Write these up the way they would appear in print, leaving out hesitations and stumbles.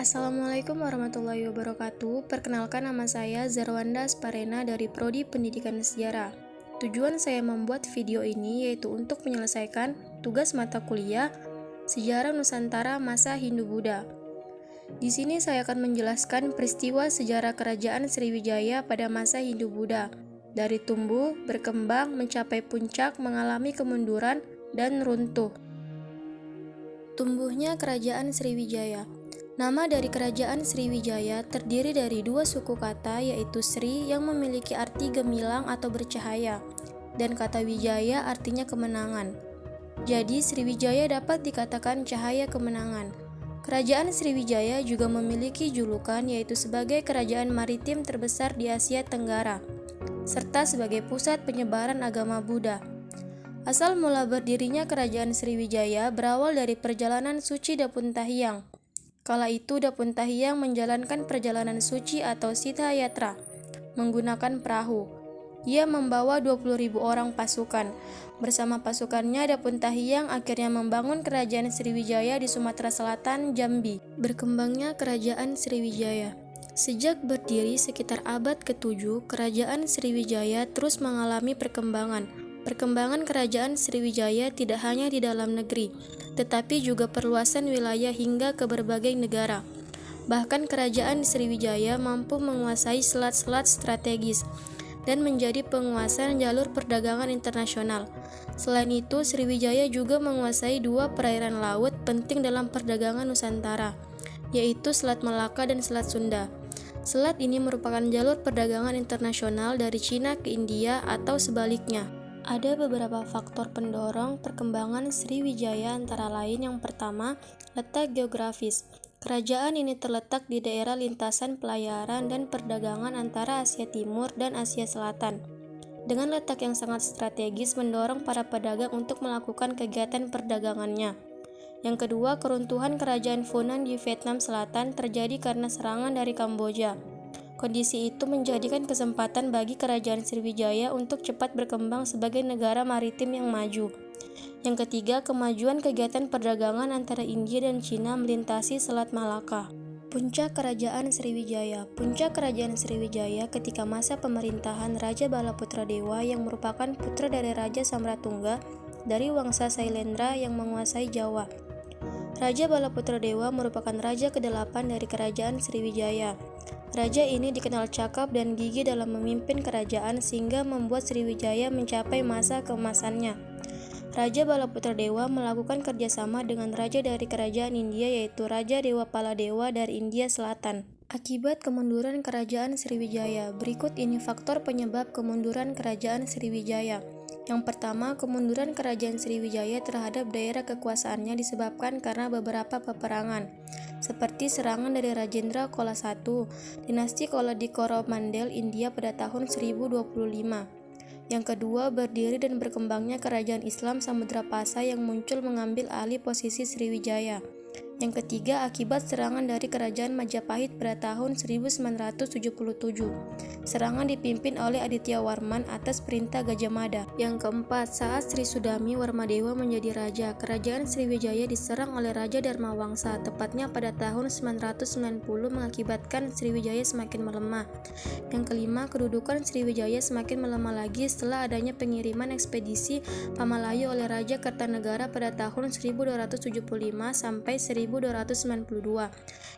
Assalamualaikum warahmatullahi wabarakatuh. Perkenalkan, nama saya Zarwanda Asparena dari Prodi Pendidikan Sejarah. Tujuan saya membuat video ini yaitu untuk menyelesaikan tugas mata kuliah Sejarah Nusantara Masa Hindu-Buddha. Di sini saya akan menjelaskan peristiwa sejarah Kerajaan Sriwijaya pada masa Hindu-Buddha, dari tumbuh, berkembang, mencapai puncak, mengalami kemunduran, dan runtuh. Tumbuhnya Kerajaan Sriwijaya. Nama dari Kerajaan Sriwijaya terdiri dari dua suku kata, yaitu Sri yang memiliki arti gemilang atau bercahaya, dan kata Wijaya artinya kemenangan. Jadi Sriwijaya dapat dikatakan cahaya kemenangan. Kerajaan Sriwijaya juga memiliki julukan yaitu sebagai kerajaan maritim terbesar di Asia Tenggara, serta sebagai pusat penyebaran agama Buddha. Asal mula berdirinya Kerajaan Sriwijaya berawal dari perjalanan suci Dapuntahiang. Kala itu Dapuntahiang menjalankan perjalanan suci atau Sitha Yatra menggunakan perahu. Ia membawa 20.000 orang pasukan. Bersama pasukannya Dapuntahiang akhirnya membangun Kerajaan Sriwijaya di Sumatera Selatan, Jambi. Berkembangnya Kerajaan Sriwijaya. Sejak berdiri sekitar abad ke-7, Kerajaan Sriwijaya terus mengalami perkembangan. Perkembangan Kerajaan Sriwijaya tidak hanya di dalam negeri, tetapi juga perluasan wilayah hingga ke berbagai negara. Bahkan Kerajaan Sriwijaya mampu menguasai selat-selat strategis dan menjadi penguasa jalur perdagangan internasional. Selain itu, Sriwijaya juga menguasai dua perairan laut penting dalam perdagangan Nusantara, yaitu Selat Malaka dan Selat Sunda. Selat ini merupakan jalur perdagangan internasional dari Cina ke India atau sebaliknya. Ada beberapa faktor pendorong perkembangan Sriwijaya, antara lain yang pertama, letak geografis. Kerajaan ini terletak di daerah lintasan pelayaran dan perdagangan antara Asia Timur dan Asia Selatan. Dengan letak yang sangat strategis mendorong para pedagang untuk melakukan kegiatan perdagangannya. Yang kedua, keruntuhan Kerajaan Funan di Vietnam Selatan terjadi karena serangan dari Kamboja. Kondisi itu menjadikan kesempatan bagi Kerajaan Sriwijaya untuk cepat berkembang sebagai negara maritim yang maju. Yang ketiga, kemajuan kegiatan perdagangan antara India dan Cina melintasi Selat Malaka. Puncak Kerajaan Sriwijaya. Puncak Kerajaan Sriwijaya ketika masa pemerintahan Raja Balaputradewa yang merupakan putra dari Raja Samratungga dari Wangsa Sailendra yang menguasai Jawa. Raja Balaputradewa merupakan raja ke-8 dari Kerajaan Sriwijaya. Raja ini dikenal cakap dan gigih dalam memimpin kerajaan sehingga membuat Sriwijaya mencapai masa keemasannya. Raja Balaputradewa melakukan kerjasama dengan raja dari kerajaan India yaitu Raja Dewa Paladewa dari India Selatan. Akibat kemunduran Kerajaan Sriwijaya. Berikut ini faktor penyebab kemunduran Kerajaan Sriwijaya. Yang pertama, kemunduran Kerajaan Sriwijaya terhadap daerah kekuasaannya disebabkan karena beberapa peperangan, seperti serangan dari Rajendra Chola I, dinasti Chola di Coromandel, India pada tahun 1025. Yang kedua, berdiri dan berkembangnya Kerajaan Islam Samudra Pasa yang muncul mengambil alih posisi Sriwijaya. Yang ketiga, akibat serangan dari Kerajaan Majapahit pada tahun 1977. Serangan dipimpin oleh Aditya Warman atas perintah Gajah Mada. Yang keempat, saat Sri Sudami Warmadewa menjadi raja, Kerajaan Sriwijaya diserang oleh Raja Dharmawangsa, tepatnya pada tahun 990 mengakibatkan Sriwijaya semakin melemah. Yang kelima, kedudukan Sriwijaya semakin melemah lagi setelah adanya pengiriman ekspedisi Pamalayu oleh Raja Kertanegara pada tahun 1275 sampai 1292.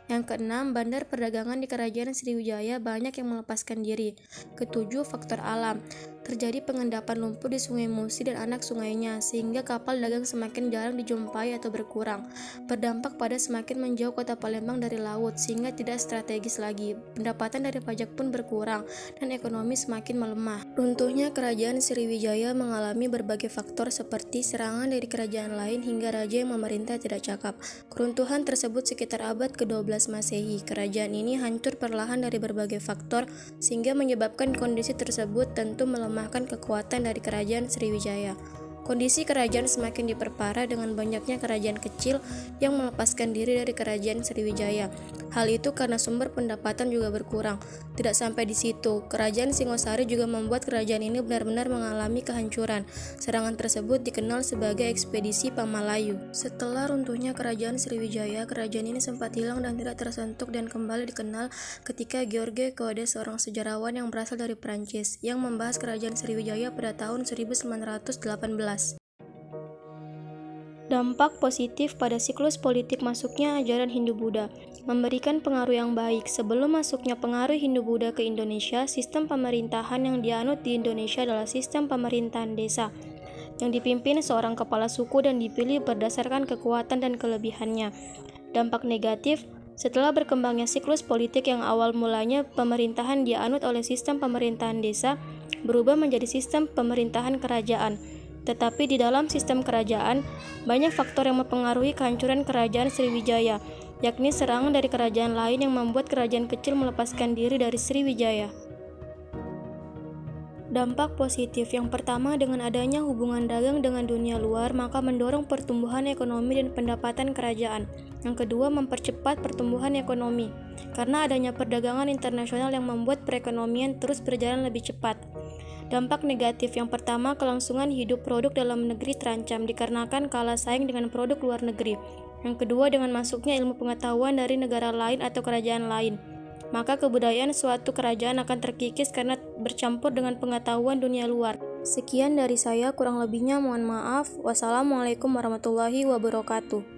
Yang keenam, bandar perdagangan di Kerajaan Sriwijaya banyak yang melepaskan diri. Ketujuh, faktor alam. Terjadi pengendapan lumpur di Sungai Musi dan anak sungainya, sehingga kapal dagang semakin jarang dijumpai atau berkurang. Berdampak pada semakin menjauh kota Palembang dari laut, sehingga tidak strategis lagi. Pendapatan dari pajak pun berkurang, dan ekonomi semakin melemah. Runtuhnya Kerajaan Sriwijaya mengalami berbagai faktor seperti serangan dari kerajaan lain hingga raja yang memerintah tidak cakap. Keruntuhan tersebut sekitar abad ke-12 Masehi. Kerajaan ini hancur perlahan dari berbagai faktor, sehingga menyebabkan kondisi tersebut tentu melemahkan kekuatan dari Kerajaan Sriwijaya. Kondisi kerajaan semakin diperparah dengan banyaknya kerajaan kecil yang melepaskan diri dari kerajaan Sriwijaya. Hal itu karena sumber pendapatan juga berkurang. Tidak sampai di situ, kerajaan Singosari juga membuat kerajaan ini benar-benar mengalami kehancuran. Serangan tersebut dikenal sebagai ekspedisi Pamalayu. Setelah runtuhnya kerajaan Sriwijaya, kerajaan ini sempat hilang dan tidak tersentuh dan kembali dikenal ketika George Coades, seorang sejarawan yang berasal dari Prancis, yang membahas kerajaan Sriwijaya pada tahun 1918. Dampak positif pada siklus politik masuknya ajaran Hindu-Buddha memberikan pengaruh yang baik. Sebelum masuknya pengaruh Hindu-Buddha ke Indonesia, sistem pemerintahan yang dianut di Indonesia adalah sistem pemerintahan desa, yang dipimpin seorang kepala suku dan dipilih berdasarkan kekuatan dan kelebihannya. Dampak negatif, setelah berkembangnya siklus politik yang awal mulanya pemerintahan dianut oleh sistem pemerintahan desa, berubah menjadi sistem pemerintahan kerajaan. Tetapi di dalam sistem kerajaan, banyak faktor yang mempengaruhi kehancuran kerajaan Sriwijaya, yakni serangan dari kerajaan lain yang membuat kerajaan kecil melepaskan diri dari Sriwijaya. Dampak positif yang pertama, dengan adanya hubungan dagang dengan dunia luar, maka mendorong pertumbuhan ekonomi dan pendapatan kerajaan. Yang kedua, mempercepat pertumbuhan ekonomi, karena adanya perdagangan internasional yang membuat perekonomian terus berjalan lebih cepat. Dampak negatif yang pertama, kelangsungan hidup produk dalam negeri terancam dikarenakan kalah saing dengan produk luar negeri. Yang kedua, dengan masuknya ilmu pengetahuan dari negara lain atau kerajaan lain, maka kebudayaan suatu kerajaan akan terkikis karena bercampur dengan pengetahuan dunia luar. Sekian dari saya, kurang lebihnya mohon maaf. Wassalamualaikum warahmatullahi wabarakatuh.